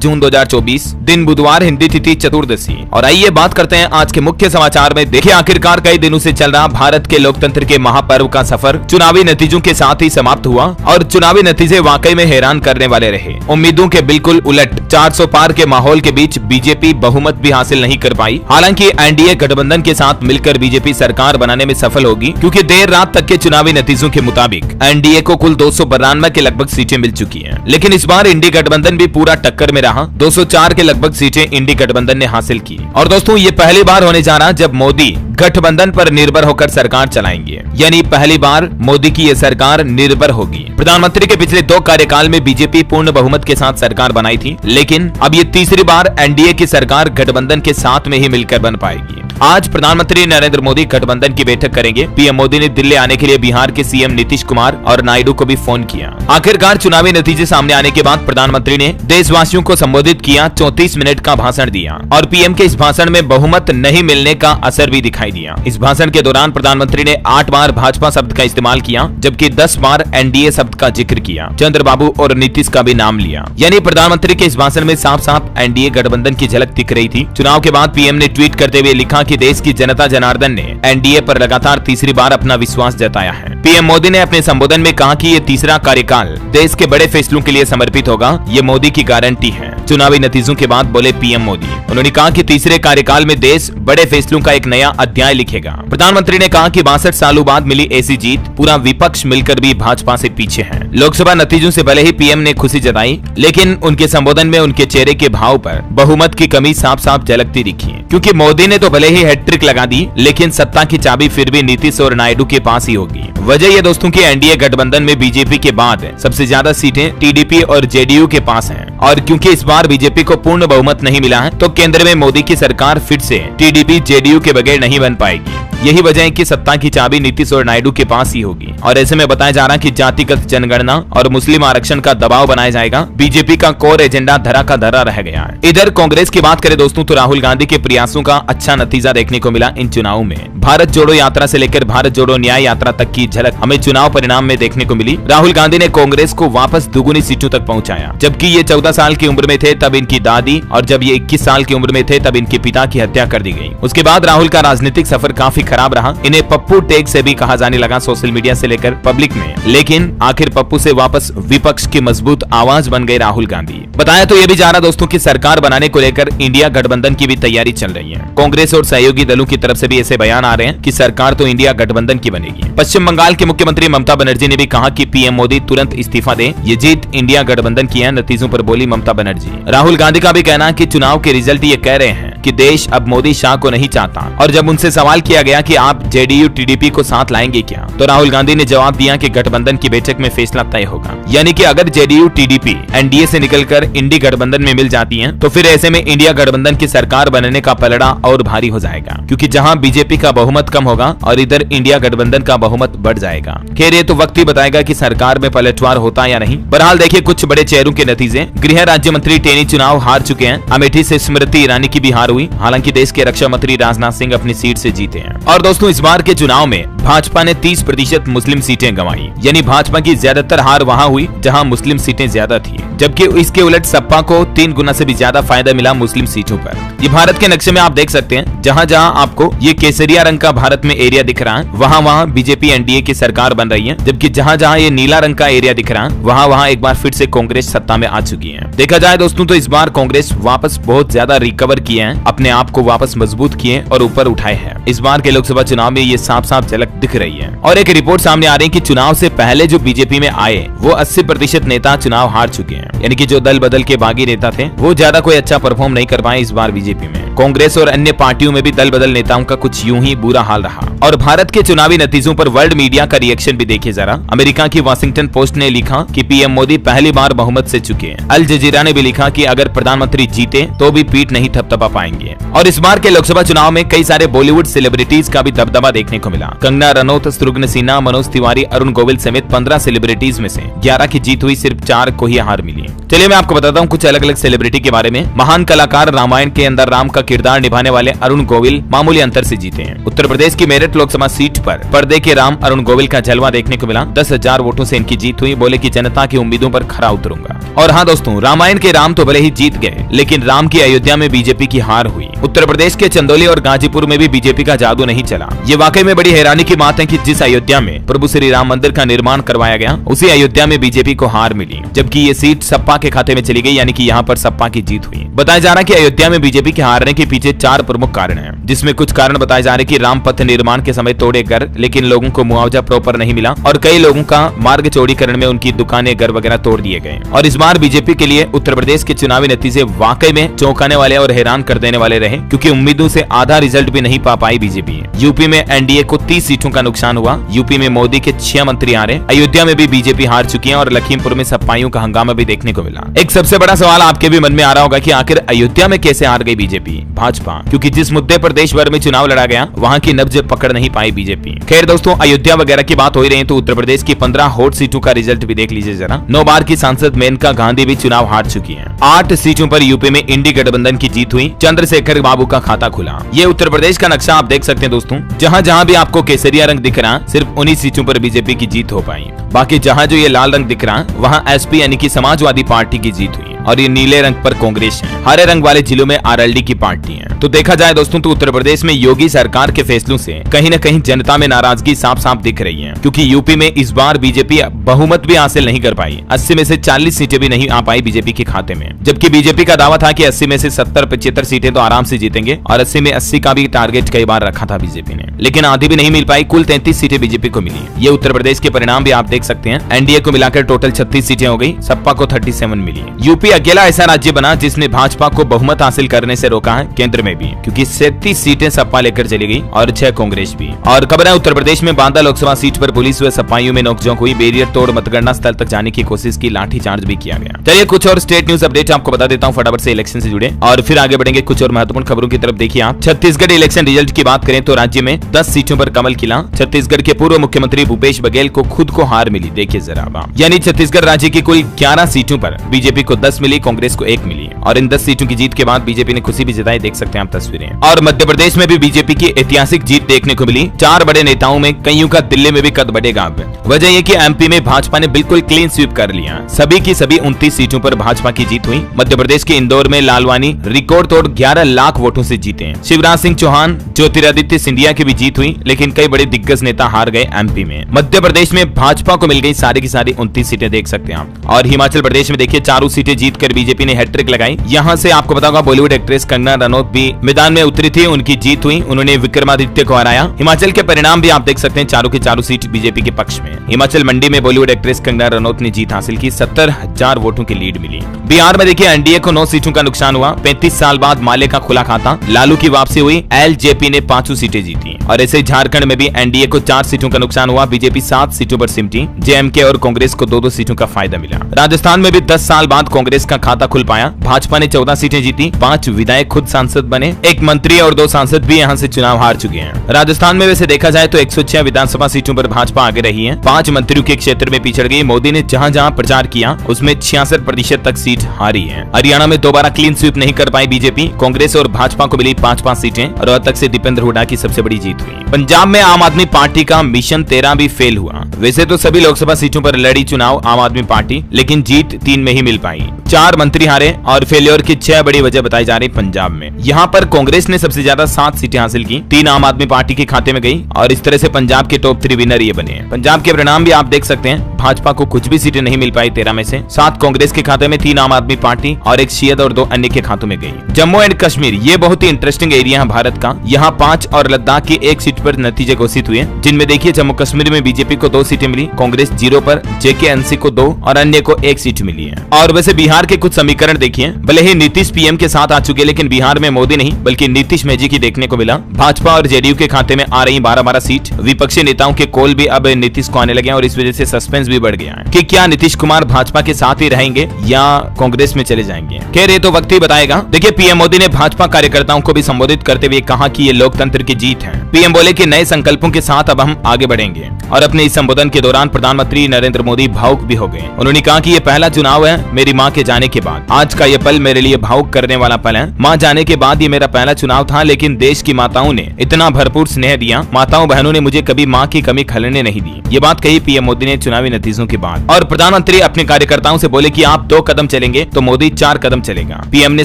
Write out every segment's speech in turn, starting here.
जून 2024, दिन बुधवार, हिंदी तिथि चतुर्दशी। और आइए बात करते हैं आज के मुख्य समाचार में। देखिए, आखिरकार कई दिनों से चल रहा भारत के लोकतंत्र के महापर्व का सफर चुनावी नतीजों के साथ ही समाप्त हुआ और चुनावी नतीजे वाकई में हैरान करने वाले रहे। उम्मीदों के बिल्कुल उलट 400 पार के माहौल के बीच बीजेपी बहुमत भी हासिल नहीं कर पाई। हालांकि एनडीए गठबंधन के साथ मिलकर बीजेपी सरकार बनाने में सफल होगी, क्योंकि देर रात तक के चुनावी नतीजों के मुताबिक एनडीए को कुल 292 के लगभग सीटें मिल चुकी हैं। लेकिन इस बार इंडी गठबंधन भी पूरा टक्कर में रहा। 204 के लगभग सीटें इंडी गठबंधन ने हासिल की। और दोस्तों, ये पहली बार होने जा रहा जब मोदी गठबंधन पर निर्भर होकर सरकार चलाएंगे, यानी पहली बार मोदी की ये सरकार निर्भर होगी। प्रधानमंत्री के पिछले 2 कार्यकाल में बीजेपी पूर्ण बहुमत के साथ सरकार बनाई थी, लेकिन अब ये तीसरी बार एनडीए की सरकार गठबंधन के साथ में ही मिलकर बन पाएगी। आज प्रधानमंत्री नरेंद्र मोदी गठबंधन की बैठक करेंगे। पीएम मोदी ने दिल्ली आने के लिए बिहार के सीएम नीतीश कुमार और नायडू को भी फोन किया। आखिरकार चुनावी नतीजे सामने आने के बाद प्रधानमंत्री ने देशवासियों को संबोधित किया, 34 मिनट का भाषण दिया और पीएम के इस भाषण में बहुमत नहीं मिलने का असर भी दिखाई दिया। इस भाषण के दौरान प्रधानमंत्री ने 8 बार भाजपा शब्द का इस्तेमाल किया, जबकि 10 बार एनडीए शब्द का जिक्र किया। चंद्रबाबू और नीतीश का भी नाम लिया। यानी प्रधानमंत्री के इस भाषण में साफ साफ एनडीए गठबंधन की झलक दिख रही थी। चुनाव के बाद पीएम ने ट्वीट करते हुए लिखा कि देश की जनता जनार्दन ने एनडीए पर लगातार तीसरी बार अपना विश्वास जताया है। पीएम मोदी ने अपने संबोधन में कहा कि ये तीसरा कार्यकाल देश के बड़े फैसलों के लिए समर्पित होगा, ये मोदी की गारंटी है। चुनावी नतीजों के बाद बोले पीएम मोदी, उन्होंने कहा कि तीसरे कार्यकाल में देश बड़े फैसलों का एक नया अध्याय लिखेगा। प्रधानमंत्री ने कहा कि 62 सालों बाद मिली ऐसी जीत, पूरा विपक्ष मिलकर भी भाजपा से पीछे है। लोकसभा नतीजों से भले ही पीएम ने खुशी जताई, लेकिन उनके संबोधन में उनके चेहरे के भाव पर बहुमत की कमी साफ साफ झलकती दिखी, क्योंकि मोदी ने तो भले ही हैट्रिक लगा दी, लेकिन सत्ता की चाबी फिर भी नीतीश और नायडू के पास ही होगी। वजह ये दोस्तों की एनडीए गठबंधन में बीजेपी के बाद सबसे ज्यादा सीटें टीडीपी और जेडीयू के पास हैं। और क्योंकि इस बार बीजेपी को पूर्ण बहुमत नहीं मिला है, तो केंद्र में मोदी की सरकार फिर से टीडीपी जेडीयू के बगैर नहीं बन पाएगी। यही वजह है कि सत्ता की चाबी नीतीश और नायडू के पास ही होगी। और ऐसे में बताया जा रहा है कि जातिगत जनगणना और मुस्लिम आरक्षण का दबाव बनाया जाएगा। बीजेपी का कोर एजेंडा धरा का धरा रह गया है। इधर कांग्रेस की बात करें दोस्तों, तो राहुल गांधी के प्रयासों का अच्छा नतीजा देखने को मिला इन चुनावों में। भारत जोड़ो यात्रा से लेकर भारत जोड़ो न्याय यात्रा तक की झलक हमें चुनाव परिणाम में देखने को मिली। राहुल गांधी ने कांग्रेस को वापस दुगुनी सीटों तक पहुंचाया। जबकि ये 14 साल की उम्र में थे तब इनकी दादी, और जब ये 21 साल की उम्र में थे तब इनके पिता की हत्या कर दी गई। उसके बाद राहुल का राजनीतिक सफर काफी खराब रहा। इन्हें पप्पू टैग से भी कहा जाने लगा सोशल मीडिया से लेकर पब्लिक में, लेकिन आखिर पप्पू से वापस विपक्ष की मजबूत आवाज बन गए राहुल गांधी। बताया तो ये भी जा रहा दोस्तों कि सरकार बनाने को लेकर इंडिया गठबंधन की भी तैयारी चल रही है। कांग्रेस और सहयोगी दलों की तरफ से भी ऐसे बयान आ रहे हैं कि सरकार तो इंडिया गठबंधन की बनेगी। पश्चिम बंगाल के मुख्यमंत्री ममता बनर्जी ने भी कहा कि पीएम मोदी तुरंत इस्तीफा दें, ये जीत इंडिया गठबंधन की है, नतीजों पर बोली ममता बनर्जी। राहुल गांधी का भी कहना है कि चुनाव के रिजल्ट ये कह रहे हैं कि देश अब मोदी शाह को नहीं चाहता। और जब उनसे सवाल किया गया कि आप जेडीयू टीडीपी को साथ लाएंगे क्या, तो राहुल गांधी ने जवाब दिया कि गठबंधन की बैठक में फैसला तय होगा। यानी कि अगर जेडीयू टीडीपी एनडीए से निकलकर इंडी गठबंधन में मिल जाती हैं, तो फिर ऐसे में इंडिया गठबंधन की सरकार बनने का पलड़ा और भारी हो जाएगा, क्योंकि जहां बीजेपी का बहुमत कम होगा और इधर इंडिया गठबंधन का बहुमत बढ़ जाएगा। खैर, ये तो वक्त ही बताएगा कि सरकार में पलटवार होता या नहीं। बहरहाल देखिए कुछ बड़े चेहरों के नतीजे। गृह राज्य मंत्री टेनी चुनाव हार चुके हैं। अमेठी से स्मृति ईरानी की भी हार हुई। हालांकि देश के रक्षा मंत्री राजनाथ सिंह अपनी सीट से जीते हैं। और दोस्तों, इस बार के चुनाव में भाजपा ने 30% मुस्लिम सीटें गंवाई, यानी भाजपा की ज्यादातर हार वहां हुई जहां मुस्लिम सीटें ज्यादा थी। जबकि इसके उलट सपा को 3 गुना से भी ज्यादा फायदा मिला मुस्लिम सीटों पर। ये भारत के नक्शे में आप देख सकते हैं, जहां जहां आपको ये केसरिया रंग का भारत में एरिया दिख रहा है, वहां वहां बीजेपी एनडीए की सरकार बन रही है। जबकि जहां जहां ये नीला रंग का एरिया दिख रहा है, वहां वहां एक बार फिर से कांग्रेस सत्ता में आ चुकी है। देखा जाए दोस्तों, तो इस बार कांग्रेस वापस बहुत ज्यादा रिकवर किए हैं, अपने आप को वापस मजबूत किए और ऊपर उठाए हैं। इस बार के लोकसभा चुनाव में ये साफ साफ झलक दिख रही है। और एक रिपोर्ट सामने आ रही है कि चुनाव से पहले जो बीजेपी में आए वो 80% नेता चुनाव हार चुके हैं। यानी कि जो दल बदल के बागी नेता थे वो ज्यादा कोई अच्छा परफॉर्म नहीं कर पाए इस बार बीजेपी में। कांग्रेस और अन्य पार्टियों में भी दल बदल नेताओं का कुछ यूं ही बुरा हाल रहा। और भारत के चुनावी नतीजों पर वर्ल्ड मीडिया का रिएक्शन भी देखिए जरा। अमेरिका की वाशिंगटन पोस्ट ने लिखा कि पीएम मोदी पहली बार बहुमत से चुके हैं। अल जजीरा ने भी लिखा कि अगर प्रधानमंत्री जीते तो भी पीठ नहीं थपथपा पाएंगे। और इस बार के लोकसभा चुनाव में कई सारे बॉलीवुड सेलिब्रिटीज का भी दबदबा देखने को मिला। कंगना कंगना रनौत, शत्रुघ्न सिन्हा, मनोज तिवारी, अरुण गोविल समेत 15 सेलिब्रिटीज में से 11 की जीत हुई, सिर्फ 4 को ही हार मिली। चलिए मैं आपको बताता हूँ कुछ अलग अलग सेलिब्रिटी के बारे में। महान कलाकार रामायण के अंदर राम का किरदार निभाने वाले अरुण गोविल मामूली अंतर से जीते हैं। उत्तर प्रदेश की मेरठ लोकसभा सीट पर पर्दे के राम अरुण गोविल का जलवा देखने को मिला। 10,000 वोटों से इनकी जीत हुई। बोले कि जनता की उम्मीदों पर खरा उतरूंगा। और हाँ दोस्तों, रामायण के राम तो भले ही जीत गए, लेकिन राम की अयोध्या में बीजेपी की हार हुई। उत्तर प्रदेश के चंदौली और गाजीपुर में भी बीजेपी का जादू नहीं चला। ये वाकई में बड़ी हैरानी की बात है कि जिस अयोध्या में प्रभु श्री राम मंदिर का निर्माण करवाया गया, उसी अयोध्या में बीजेपी को हार मिली, जबकि ये सीट सपा के खाते में चली गई, यानी कि यहाँ पर सपा की जीत हुई। बताया जा रहा है कि अयोध्या में बीजेपी के हारने के पीछे 4 प्रमुख कारण हैं, जिसमें कुछ कारण बताए जा रहे कि राम पथ निर्माण के समय तोड़े घर, लेकिन लोगों को मुआवजा प्रॉपर नहीं मिला, और कई लोगों का मार्ग चौड़ीकरण में उनकी दुकानें, घर वगैरह तोड़ दिए गए। और इस बार बीजेपी के लिए उत्तर प्रदेश के चुनावी नतीजे वाकई में चौंकाने वाले और हैरान कर देने वाले रहे, क्योंकि उम्मीदों से आधा रिजल्ट भी नहीं पा पाई बीजेपी। यूपी में एनडीए को 30 सीटों का नुकसान हुआ। यूपी में मोदी के 6 मंत्री हारे। अयोध्या में भी बीजेपी हार चुकी है और लखीमपुर में सपाइयों का हंगामा भी देखने को मिला। एक सबसे बड़ा सवाल आपके भी मन में आ रहा होगा कि आखिर अयोध्या में कैसे हार गई बीजेपी, भाजपा, क्योंकि जिस मुद्दे पर देश भर में चुनाव लड़ा गया, वहां की नब्ज पकड़ नहीं पाई बीजेपी। खैर दोस्तों, अयोध्या वगैरह की बात हो ही रही है तो उत्तर प्रदेश की 15 हॉट सीटों का रिजल्ट भी देख लीजिए जरा। 9 बार की सांसद मेनका गांधी भी चुनाव हार चुकी है। 8 सीटों पर यूपी में इंडी गठबंधन की जीत हुई। चंद्रशेखर बाबू का खाता खुला। ये उत्तर प्रदेश का नक्शा आप देख सकते हैं दोस्तों। जहां जहां भी आपको केसरिया रंग दिख रहा, सिर्फ उन्हीं सीटों पर बीजेपी की जीत हो पाई। बाकी जहां जो ये लाल रंग दिख रहा, वहां एसपी यानी कि समाजवादी पार्टी की जीत हुई, और ये नीले रंग पर कांग्रेस है। हरे रंग वाले जिलों में आरएलडी की पार्टी है। तो देखा जाए दोस्तों तो उत्तर प्रदेश में योगी सरकार के फैसलों से कहीं न कहीं जनता में नाराजगी साफ साफ दिख रही है, क्योंकि यूपी में इस बार बीजेपी बहुमत भी हासिल नहीं कर पाई। 80 में से 40 सीटें भी नहीं आ पाई बीजेपी के खाते में, जबकि बीजेपी का दावा था कि 80 में से 70-75 सीटें तो आराम से जीतेंगे, और 80 में 80 का भी टारगेट कई बार रखा था बीजेपी ने, लेकिन आधी भी नहीं मिल पाई। कुल 33 सीटें बीजेपी को मिली। ये उत्तर प्रदेश के परिणाम भी आप देख सकते हैं। एनडीए को मिलाकर टोटल 36 सीटें हो गई, सपा को 37 मिली। यूपी अकेला ऐसा राज्य बना जिसने भाजपा को बहुमत हासिल करने से रोका है, केंद्र में भी, क्योंकि 37 सीटें सपा लेकर चली गई और 6 कांग्रेस भी। और खबर है उत्तर प्रदेश में बांदा लोकसभा सीट पर पुलिस व सपाइयों में नोकझोंक हुई। बैरियर तोड़ मतगणना स्थल तक जाने की कोशिश की, लाठीचार्ज भी किया गया। चलिए कुछ और स्टेट न्यूज अपडेट आपको बता देता हूँ फटाफट से इलेक्शन से जुड़े, और फिर आगे बढ़ेंगे कुछ और महत्वपूर्ण खबरों की तरफ। देखिए आप, छत्तीसगढ़ इलेक्शन रिजल्ट की बात करें तो राज्य में 10 सीटों पर कमल खिला। छत्तीसगढ़ के पूर्व मुख्यमंत्री भूपेश बघेल को खुद को हार मिली। देखिए जरा, यानी छत्तीसगढ़ राज्य की कुल 11 सीटों पर बीजेपी को 10 मिली, कांग्रेस को 1 मिली, और इन 10 सीटों की जीत के बाद बीजेपी ने खुशी भी जताई। देख सकते हैं आप तस्वीरें। और मध्य प्रदेश में भी बीजेपी की ऐतिहासिक जीत देखने को मिली। 4 बड़े नेताओं में कईयों का दिल्ली में भी कद बढ़ेगा। वजह यह कि एमपी में भाजपा ने बिल्कुल क्लीन स्वीप कर लिया। सभी की सभी 29 सीटों पर भाजपा की जीत हुई। मध्य प्रदेश के इंदौर में लालवानी रिकॉर्ड तोड़ 11 लाख वोटों से जीते। शिवराज सिंह चौहान, ज्योतिरादित्य सिंधिया की भी जीत हुई, लेकिन कई बड़े दिग्गज नेता हार गए एमपी में। मध्य प्रदेश में भाजपा को मिल गई सारी की सारी 29 सीटें, देख सकते हैं आप। और हिमाचल प्रदेश में देखिए 4 सीटें जीतकर बीजेपी ने हैट्रिक लगाई। यहाँ से आपको बताऊंगा बॉलीवुड एक्ट्रेस कंगना रनौत भी मैदान में उतरी थी, उनकी जीत हुई। उन्होंने विक्रमादित्य को हराया। हिमाचल के परिणाम भी आप देख सकते हैं, चारों की चारों सीट बीजेपी के पक्ष में। हिमाचल मंडी में बॉलीवुड एक्ट्रेस कंगना रनौत ने जीत हासिल की। 70,000 वोटों की लीड मिली। बिहार में देखिए एनडीए को 9 सीटों का नुकसान हुआ। 35 साल बाद माले का खुला खाता, लालू की वापसी हुई। एलजेपी ने 5 सीटें जीती। और ऐसे झारखंड में भी एनडीए को 4 सीटों का नुकसान हुआ। बीजेपी 7 सीटों पर सिमटी। जेएमके और कांग्रेस को 2-2 सीटों का फायदा मिला। राजस्थान में भी 10 साल बाद कांग्रेस का खाता खुल पाया। भाजपा ने 14 सीटें जीती। 5 विधायक खुद सांसद बने। 1 मंत्री और 2 सांसद भी यहां से चुनाव हार चुके हैं। राजस्थान में वैसे देखा जाए तो 106 विधानसभा सीटों पर भाजपा आगे रही है। 5 मंत्रियों के क्षेत्र में पिछड़ गई। मोदी ने जहां जहां प्रचार किया उसमें 66% तक सीट हारी है। हरियाणा में दोबारा क्लीन स्वीप नहीं कर पाई बीजेपी। कांग्रेस और भाजपा को मिली 5-5 सीटें। रोहतक से दीपेंद्र हुड्डा की सबसे बड़ी जीत हुई। पंजाब में आम आदमी पार्टी का मिशन 13 भी फेल हुआ। वैसे तो सभी लोकसभा सीटों पर लड़ी चुनाव आम आदमी पार्टी, लेकिन जीत 3 में ही मिल पाई। 4 मंत्री हारे और फेलियर की 6 बड़ी वजह बताई जा रही पंजाब में। यहाँ पर कांग्रेस ने सबसे ज्यादा 7 सीटें हासिल की। 3 आम आदमी पार्टी के खाते में गई, और इस तरह से पंजाब के टॉप 3 विनर ये बने। पंजाब के परिणाम भी आप देख सकते हैं। भाजपा को कुछ भी सीटें नहीं मिल पाई 13 में से। 7 कांग्रेस के खाते में, 3 आम आदमी पार्टी और 1 शियद और 2 अन्य के खातों में गई। जम्मू एंड कश्मीर ये बहुत ही इंटरेस्टिंग एरिया है भारत का। यहाँ 5 और लद्दाख की 1 सीट पर नतीजे घोषित हुए, जिनमें देखिए जम्मू कश्मीर में बीजेपी को 2 सीटें मिली, कांग्रेस 0 पर, जेकेएनसी को 2 और अन्य को 1 सीट मिली है। और वैसे बिहार के कुछ समीकरण देखिए। भले ही नीतीश पीएम के साथ आ चुके, लेकिन बिहार में मोदी नहीं बल्कि नीतीश मैजिक ही देखने को मिला। भाजपा और जेडीयू के खाते में आ रही 12-12 सीट। विपक्षी नेताओं के कॉल भी अब नीतीश को आने लगे और इस वजह से सस्पेंस भी बढ़ गया है कि क्या नीतीश कुमार भाजपा के साथ ही रहेंगे या कांग्रेस में चले जाएंगे। खैर ये तो वक्त ही बताएगा। देखिए, पीएम मोदी ने भाजपा कार्यकर्ताओं को भी संबोधित करते हुए कहा कि ये लोकतंत्र की जीत है। पीएम बोले कि नए संकल्पों के साथ अब हम आगे बढ़ेंगे और अपने इस संबोधन के दौरान प्रधानमंत्री नरेंद्र मोदी भावुक भी हो गए। उन्होंने कहा कि ये पहला चुनाव है मेरी मां के जाने के बाद। आज का ये पल मेरे लिए भावुक करने वाला पल है। मां जाने के बाद ये मेरा पहला चुनाव था, लेकिन देश की माताओं ने इतना भरपूर स्नेह दिया। माताओं बहनों ने मुझे कभी मां की कमी खलने नहीं दी। ये बात कही पीएम मोदी ने चुनावी नतीजों के बाद। और प्रधानमंत्री अपने कार्यकर्ताओं से बोले कि आप 2 कदम चलेंगे तो मोदी 4 कदम चलेगा। पीएम ने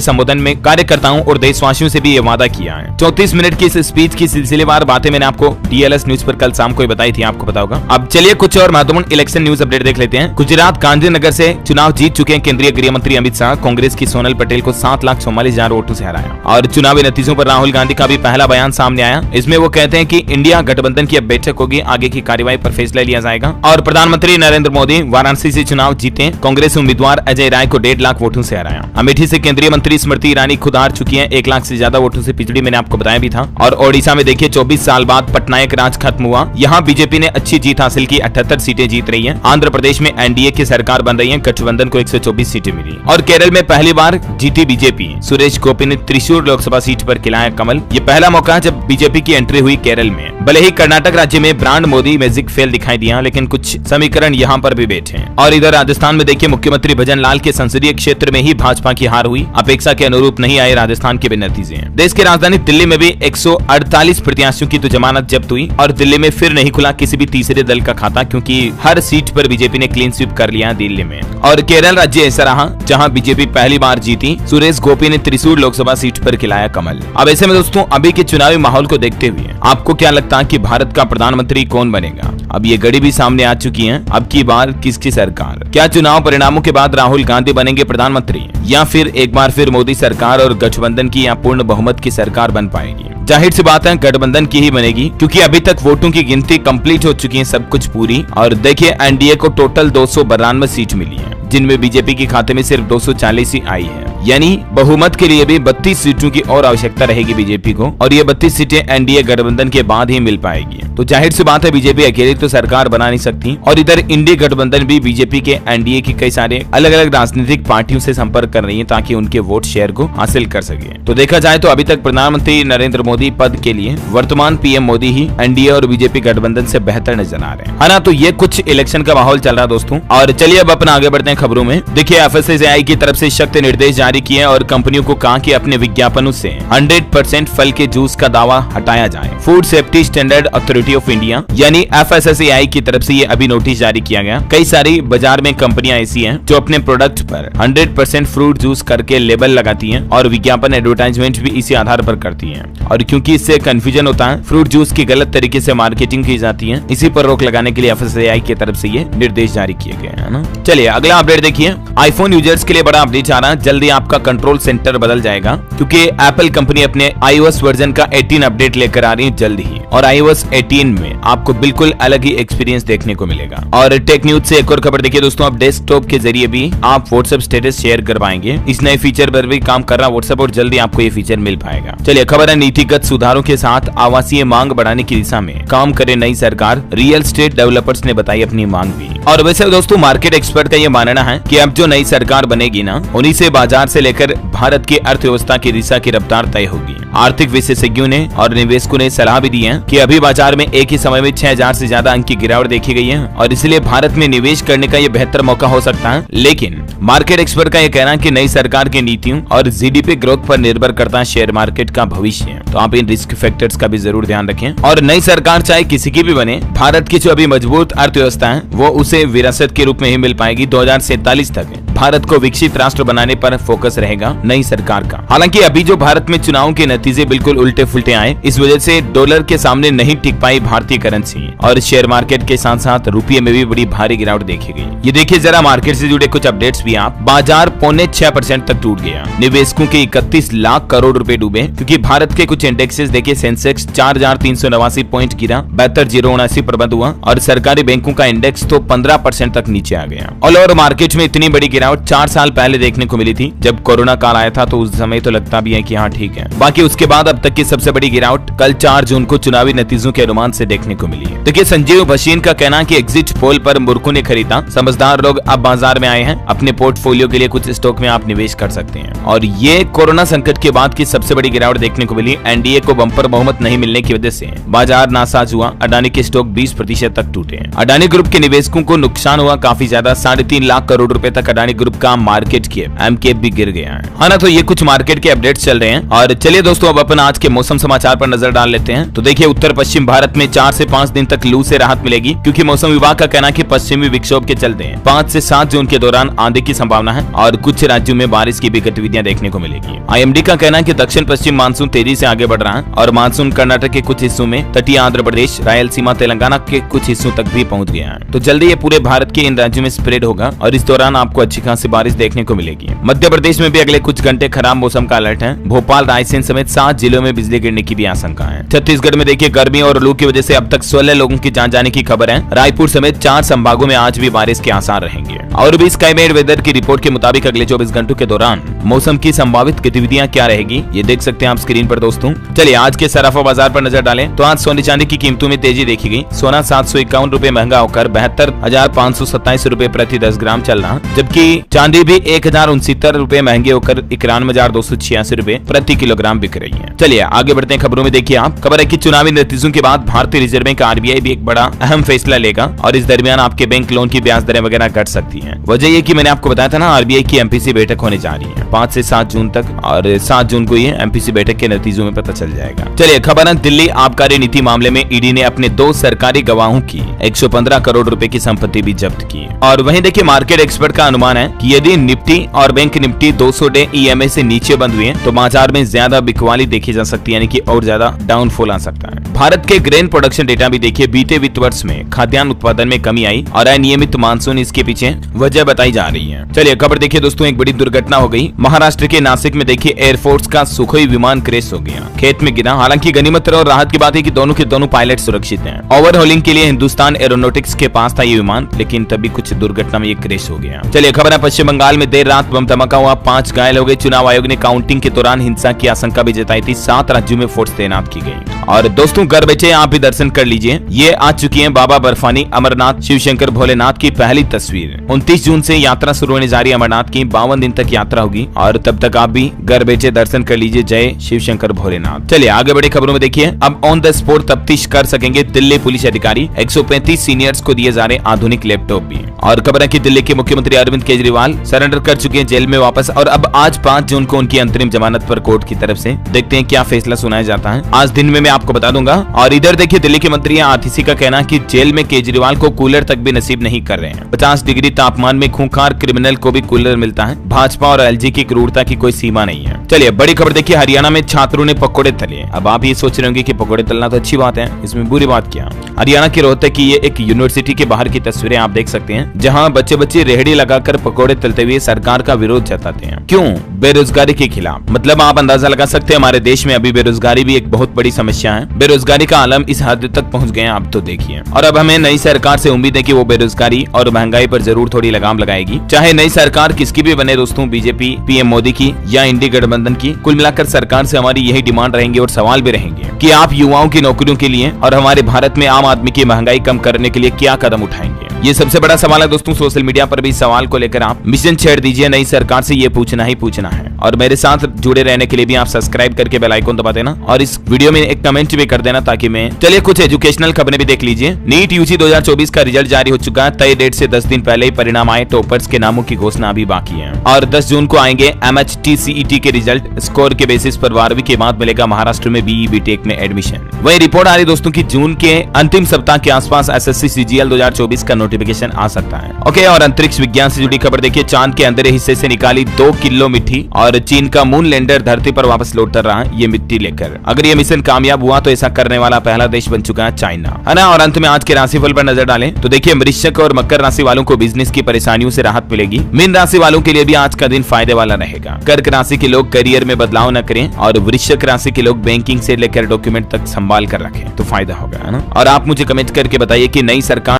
संबोधन में कार्यकर्ताओं और देशवासियों से भी ये वादा किया है। 34 मिनट की इस स्पीच की सिलसिलेवार बातें मैंने आपको डीएलएस न्यूज पर कल शाम को बताई थी, आपको पता होगा। अब चलिए कुछ और महत्वपूर्ण इलेक्शन न्यूज अपडेट देख लेते हैं। गुजरात गांधीनगर से चुनाव जीत चुके हैं केंद्रीय गृह मंत्री अमित शाह। कांग्रेस की सोनल पटेल को 7,44,000 वोटों से हराया। और चुनावी नतीजों पर राहुल गांधी का भी पहला बयान सामने आया। इसमें वो कहते हैं कि इंडिया गठबंधन की अब बैठक होगी, आगे की कार्यवाही पर फैसला लिया जाएगा। और प्रधानमंत्री नरेंद्र मोदी वाराणसी से चुनाव जीते। कांग्रेस उम्मीदवार अजय राय को 1.5 लाख वोटों से हराया। अमेठी से केंद्रीय मंत्री स्मृति ईरानी खुद हार चुकी है। 1 लाख से ज्यादा वोटों से पिछड़ी, मैंने आपको बताया भी था। और ओडिशा में देखिए 24 साल बाद पटनायक राज खत्म हुआ। यहाँ बीजेपी ने अच्छी जीत हासिल की, 78 सीटें जीत रही है। आंध्र प्रदेश में एनडीए की सरकार बन रही है, गठबंधन को 124 सीटें मिली। और केरल में पहली बार जीती बीजेपी। सुरेश गोपी ने त्रिशूर लोकसभा सीट पर खिलाया कमल। ये पहला मौका है जब बीजेपी की एंट्री हुई केरल में। भले ही कर्नाटक राज्य में ब्रांड मोदी मैजिक फेल दिखाई दिया, लेकिन कुछ समीकरण यहाँ पर भी बैठे हैं। और इधर राजस्थान में देखिए मुख्यमंत्री भजन लाल के संसदीय क्षेत्र में ही भाजपा की हार हुई। अपेक्षा के अनुरूप नहीं आए राजस्थान के भी नतीजे। देश की राजधानी दिल्ली में भी 148 प्रत्याशियों की तो जमानत जब्त हुई और दिल्ली में फिर नहीं खुला किसी भी तीसरे दल का खाता, क्योंकि हर सीट पर बीजेपी ने क्लीन स्वीप कर लिया दिल्ली में। और केरल राज्य ऐसा रहा जहां बीजेपी पहली बार जीती। सुरेश गोपी ने त्रिशूर लोकसभा सीट पर खिलाया कमल। अब ऐसे में दोस्तों अभी के चुनावी माहौल को देखते हुए आपको क्या लगता है कि भारत का प्रधानमंत्री कौन बनेगा? अब ये घड़ी भी सामने आ चुकी है। अब की बार किसकी सरकार? क्या चुनाव परिणामों के बाद राहुल गांधी बनेंगे प्रधानमंत्री, या फिर एक बार फिर मोदी सरकार और गठबंधन की या पूर्ण बहुमत की सरकार बन पाएगी? जाहिर सी बात है गठबंधन की ही बनेगी, क्योंकि अभी तक वोटों की गिनती कंप्लीट हो चुकी है, सब कुछ पूरी। और देखिए एनडीए को टोटल 292 सीट मिली है, जिनमें बीजेपी के खाते में सिर्फ 240 ही आई है। यानी बहुमत के लिए भी 32 सीटों की और आवश्यकता रहेगी बीजेपी को, और ये 32 सीटें एनडीए गठबंधन के बाद ही मिल पाएगी। तो जाहिर सी बात है बीजेपी अकेले तो सरकार बना नहीं सकती। और इधर इंडी गठबंधन भी बीजेपी के एनडीए की कई सारे अलग अलग राजनीतिक पार्टियों से संपर्क कर रही है, ताकि उनके वोट शेयर को हासिल कर सके। तो देखा जाए तो अभी तक प्रधानमंत्री नरेंद्र मोदी पद के लिए वर्तमान पीएम मोदी ही एनडीए और बीजेपी गठबंधन से बेहतर नजर आ रहे हैं, है ना। तो ये कुछ इलेक्शन का माहौल चल रहा है दोस्तों। और चलिए अब अपना आगे बढ़ते हैं खबरों में। देखिए एफएसएसएआई की तरफ से सख्त निर्देश जारी किए और कंपनियों को कहा कि अपने विज्ञापनों से 100% फल के जूस का दावा हटाया जाए। Food safety standard authority of India यानी एफएसएसएआई की तरफ से ये अभी नोटिस जारी किया गया। कई सारी बाजार में कंपनियां ऐसी हैं जो अपने प्रोडक्ट पर 100% फ्रूट जूस करके लेबल लगाती हैं और विज्ञापन एडवर्टाइजमेंट भी इसी आधार पर करती हैं। और क्योंकि इससे कंफ्यूजन होता है, फ्रूट जूस की गलत तरीके से मार्केटिंग की जाती है, इसी पर रोक लगाने के लिए एफएसएसएआई की तरफ से ये निर्देश जारी किए गए हैं ना। चलिए अगला अपडेट देखिए। आईफोन यूजर्स के लिए बड़ा अपडेट आ रहा है। जल्दी आपका कंट्रोल सेंटर बदल जाएगा, क्योंकि एप्पल कंपनी अपने iOS वर्जन का 18 अपडेट लेकर आ रही है जल्द ही। और iOS 18 में आपको बिल्कुल अलग ही एक्सपीरियंस देखने को मिलेगा। और टेक न्यूज से एक और खबर देखिए दोस्तों। अब डेस्कटॉप के जरिए भी आप व्हाट्सएप स्टेटस शेयर कर पाएंगे। इस नए फीचर पर भी काम कर रहा व्हाट्सएप और जल्दी आपको ये फीचर मिल पाएगा। चलिए खबर है नीतिगत सुधारों के साथ आवासीय मांग बढ़ाने की दिशा में काम करे नई सरकार। रियल एस्टेट डेवलपर्स ने बताई अपनी मांग भी। और वैसे दोस्तों मार्केट एक्सपर्ट का ये मानना है कि अब जो नई सरकार बनेगी ना, उन्हीं से बाजार से लेकर भारत की अर्थव्यवस्था की दिशा की रफ्तार तय होगी। आर्थिक विशेषज्ञों ने और निवेशकों ने सलाह भी दी है कि अभी बाजार में एक ही समय में 6000 से ज्यादा अंक की गिरावट देखी गई है और इसलिए भारत में निवेश करने का ये बेहतर मौका हो सकता है। लेकिन मार्केट एक्सपर्ट का ये कहना है कि नई सरकार की नीतियों और जीडीपी ग्रोथ पर निर्भर करता है शेयर मार्केट का भविष्य। तो आप इन रिस्क फैक्टर्स का भी जरूर ध्यान रखें। और नई सरकार चाहे किसी की भी बने, भारत की जो अभी मजबूत अर्थव्यवस्था है वो उसे विरासत के रूप में ही मिल पाएगी। 2047 तक भारत को विकसित राष्ट्र बनाने पर फोकस रहेगा नई सरकार का। हालांकि अभी जो भारत में चुनाव के नतीजे बिल्कुल उल्टे फुल्टे आए, इस वजह से डॉलर के सामने नहीं टिक पाई भारतीय करेंसी और शेयर मार्केट के साथ साथ रुपये में भी बड़ी भारी गिरावट देखी गई। ये देखिए जरा मार्केट से जुड़े कुछ अपडेट्स भी आप। बाजार 0.6% तक टूट गया। निवेशकों के 31 लाख करोड़ रुपए डूबे, क्योंकि भारत के कुछ इंडेक्सेस देखिए सेंसेक्स 4389 पॉइंट गिरा, 72,079 पर बंद हुआ और सरकारी बैंकों का इंडेक्स तो 15% तक नीचे आ गया। ऑल ओवर मार्केट में इतनी बड़ी गिरावट गिरावट 4 साल पहले देखने को मिली थी जब कोरोना काल आया था, तो उस समय तो लगता भी है कि हाँ ठीक है। बाकी उसके बाद अब तक की सबसे बड़ी गिरावट कल 4 जून को चुनावी नतीजों के अनुमान से देखने को मिली है। देखिए संजीव भसीन का कहना कि एग्जिट पोल पर मूर्खों ने खरीदा, समझदार लोग अब बाजार में आए हैं, अपने पोर्टफोलियो के लिए कुछ स्टॉक में आप निवेश कर सकते हैं। और ये कोरोना संकट के बाद की सबसे बड़ी गिरावट देखने को मिली। एनडीए को बम्पर बहुमत नहीं मिलने की वजह से बाजार नासाज हुआ, अडानी के स्टॉक 20% तक टूटे। अडानी ग्रुप के निवेशकों को नुकसान हुआ काफी ज्यादा, 3.5 लाख करोड़ रुपए तक अडानी ग्रुप का मार्केट कैप एमकेप भी गिर गया है। हाँ ना, तो ये कुछ मार्केट के अपडेट्स चल रहे हैं। और चलिए दोस्तों अब अपन आज के मौसम समाचार पर नजर डाल लेते हैं। तो देखिए उत्तर पश्चिम भारत में 4 से 5 दिन तक लू से राहत मिलेगी, क्योंकि मौसम विभाग का कहना है कि पश्चिमी विक्षोभ के चलते 5 से 7 जून के दौरान आंधी की संभावना है और कुछ राज्यों में बारिश की भी गतिविधियां देखने को मिलेगी। आईएमडी का कहना है कि दक्षिण पश्चिम मानसून तेजी से आगे बढ़ रहा है और मानसून कर्नाटक के कुछ हिस्सों में, तटीय आंध्र प्रदेश, रायलसीमा, तेलंगाना के कुछ हिस्सों तक भी पहुंच गया है। तो जल्दी ये पूरे भारत के इन राज्यों में स्प्रेड होगा और इस दौरान आपको अच्छी खासी बारिश देखने को मिलेगी। मध्य प्रदेश में भी अगले कुछ घंटे खराब मौसम का अलर्ट है। भोपाल, रायसेन समेत 7 जिलों में बिजली गिरने की भी आशंका है। छत्तीसगढ़ में देखिए गर्मी और लू की वजह से अब तक 16 लोगों की जान जाने की खबर है। रायपुर समेत 4 संभागों में आज भी बारिश के आसार रहेंगे। और भी स्काईमेड वेदर की रिपोर्ट के मुताबिक अगले 24 घंटों के दौरान मौसम की संभावित गतिविधियां क्या रहेगी, ये देख सकते हैं आप स्क्रीन पर दोस्तों। चलिए आज के सराफा बाजार पर नजर डालें तो आज सोने चांदी की कीमतों में तेजी देखी गई। सोना 751 रुपए महंगा होकर 72,527 रुपए प्रति 10 ग्राम चल रहा, जबकि चांदी भी 1069 रुपए महंगे होकर 91,286 रुपए प्रति किलोग्राम बिक रही है। चलिए आगे बढ़ते हैं खबरों में। देखिए आप खबर है कि चुनावी नतीजों के बाद भारतीय रिजर्व बैंक आरबीआई भी एक बड़ा अहम फैसला लेगा और इस दरमियान आपके बैंक लोन की ब्याज दरें वगैरह घट सकती हैं। वजह ये कि मैंने आपको बताया था ना, आरबीआई की एमपीसी बैठक होने जा रही है 5 से 7 जून तक और 7 जून को ये एमपीसी बैठक के नतीजों में पता चल जाएगा। चलिए खबर है दिल्ली आबकारी नीति मामले में ईडी ने अपने 2 सरकारी गवाहों की 115 करोड़ रुपए की संपत्ति भी जब्त की। और वहीं देखिए मार्केट एक्सपर्ट का अनुमान है कि यदि निफ्टी और बैंक निफ्टी 200 डे ईएमए से नीचे बंद हुए तो बाजार में ज्यादा बिकवाली देखी जा सकती है, यानी कि और ज्यादा डाउनफॉल आ सकता है। भारत के ग्रेन प्रोडक्शन डेटा भी देखिए बीते वित्त वर्ष में खाद्यान्न उत्पादन में कमी आई और अनियमित मानसून इसके पीछे वजह बताई जा रही है। चलिए खबर देखिए दोस्तों, एक बड़ी दुर्घटना हो गई महाराष्ट्र के नासिक में। देखिए एयरफोर्स का सुखोई विमान क्रैश हो गया, खेत में गिरा। हालांकि गनीमत और राहत की बात है कि दोनों के दोनों पायलट सुरक्षित हैं। ओवरहोलिंग के लिए हिंदुस्तान एरोनॉटिक्स के पास था ये विमान, लेकिन तभी कुछ दुर्घटना में ये क्रैश हो गया। चलिए खबर है पश्चिम बंगाल में देर रात बम धमाका हुआ, 5 घायल हो गए। चुनाव आयोग ने काउंटिंग के दौरान हिंसा की आशंका भी जताई थी। 7 राज्यों में फोर्स तैनात की गई। और दोस्तों घर बैठे आप भी दर्शन कर लीजिए, ये आ चुकी है बाबा बर्फानी अमरनाथ शिवशंकर भोलेनाथ की पहली तस्वीर। 29 जून से यात्रा शुरू होने जा रही है अमरनाथ की, 52 दिन तक यात्रा होगी और तब तक आप भी घर बैठे दर्शन कर लीजिए। जय शिवशंकर भोलेनाथ। चलिए आगे बड़ी खबरों में देखिए, अब ऑन द स्पॉट तफ्तीश कर सकेंगे दिल्ली पुलिस अधिकारी। 135 सीनियर्स को दिए जा रहे आधुनिक लैपटॉप भी। और खबर है कि दिल्ली के मुख्यमंत्री अरविंद केजरीवाल सरेंडर कर चुके हैं जेल में वापस और अब आज 5 जून को उनकी अंतरिम जमानत पर कोर्ट की तरफ से देखते हैं क्या फैसला सुनाया जाता है। आज दिन में मैं आपको बता दूंगा। और इधर देखिए दिल्ली के मंत्री आतिशी का कहना कि जेल में केजरीवाल को कूलर तक भी नसीब नहीं कर रहे हैं। 50 डिग्री तापमान में खूंखार क्रिमिनल को भी कूलर मिलता है। भाजपा और एलजी की क्रूरता की कोई सीमा नहीं है। चलिए बड़ी खबर देखिए, हरियाणा में छात्रों ने पकौड़े तले। अब आप ये सोच रहे होंगे कि पकौड़े तलना तो अच्छी बात है, इसमें बुरी बात क्या। हरियाणा के रोहतक की ये एक यूनिवर्सिटी के बाहर की तस्वीरें आप देख सकते हैं, जहां बच्चे रेहड़ी लगाकर पकौड़े तलते हुए सरकार का विरोध जताते हैं। क्यों? बेरोजगारी के खिलाफ। मतलब आप अंदाजा लगा सकते हैं हमारे देश में अभी बेरोजगारी भी एक बहुत बड़ी समस्या है। बेरोजगारी का आलम इस हद तक पहुंच गए हैं आप तो देखिए। और अब हमें नई सरकार से उम्मीद है कि वो बेरोजगारी और महंगाई पर जरूर थोड़ी लगाम लगाएगी, चाहे नई सरकार किसकी भी बने दोस्तों, बीजेपी, पीएम मोदी की या इंडी गठबंधन की। कुल मिलाकर सरकार से हमारी यही डिमांड रहेंगे और सवाल भी रहेंगे कि आप युवाओं की नौकरियों के लिए और हमारे भारत में आम आदमी की महंगाई कम करने के लिए क्या कदम उठाएंगे। ये सबसे बड़ा सवाल है दोस्तों। सोशल मीडिया पर भी सवाल को लेकर आप मिशन छेड़ दीजिए, नई सरकार से ये पूछना ही पूछना है। और मेरे साथ जुड़े रहने के लिए भी आप सब्सक्राइब करके बेल आइकन दबा देना और इस वीडियो में एक कमेंट भी कर देना ताकि मैं। चलिए कुछ एजुकेशनल खबरें भी देख लीजिए। नीट यूजी 2024 का रिजल्ट जारी हो चुका है। तय डेट से 10 दिन पहले ही परिणाम आए। टॉपर्स के नामों की घोषणा अभी बाकी है। और 10 जून को आएंगे MHTCET के रिजल्ट। स्कोर के बेसिस पर 12वीं के बाद मिलेगा महाराष्ट्र में BE BTech में एडमिशन। वही रिपोर्ट आ रही दोस्तों की जून के अंतिम सप्ताह के आसपास SSC CGL 2024 का नोटिफिकेशन आ सकता है। ओके, और अंतरिक्ष विज्ञान से जुड़ी खबर देखिए, चांद के अंदर हिस्से से निकाली 2 किलो मिट्टी और चीन का मून लैंडर धरती पर वापस लौट रहा है ये मिट्टी लेकर। अगर ये मिशन कामयाब हुआ तो ऐसा करने वाला पहला देश बन चुका है चाइना, है ना। और अंत में आज के राशिफल पर नजर डालें तो देखिए वृश्चिक और मकर राशि वालों को बिजनेस की परेशानियों से राहत मिलेगी। मीन राशि वालों के लिए भी आज का दिन फायदे वाला रहेगा। कर्क राशि के लोग करियर में बदलाव न करें और वृश्चिक राशि के लोग बैंकिंग से लेकर डॉक्यूमेंट तक संभाल कर रखें तो फायदा होगा, है ना। और आप मुझे कमेंट करके बताइए कि नई सरकार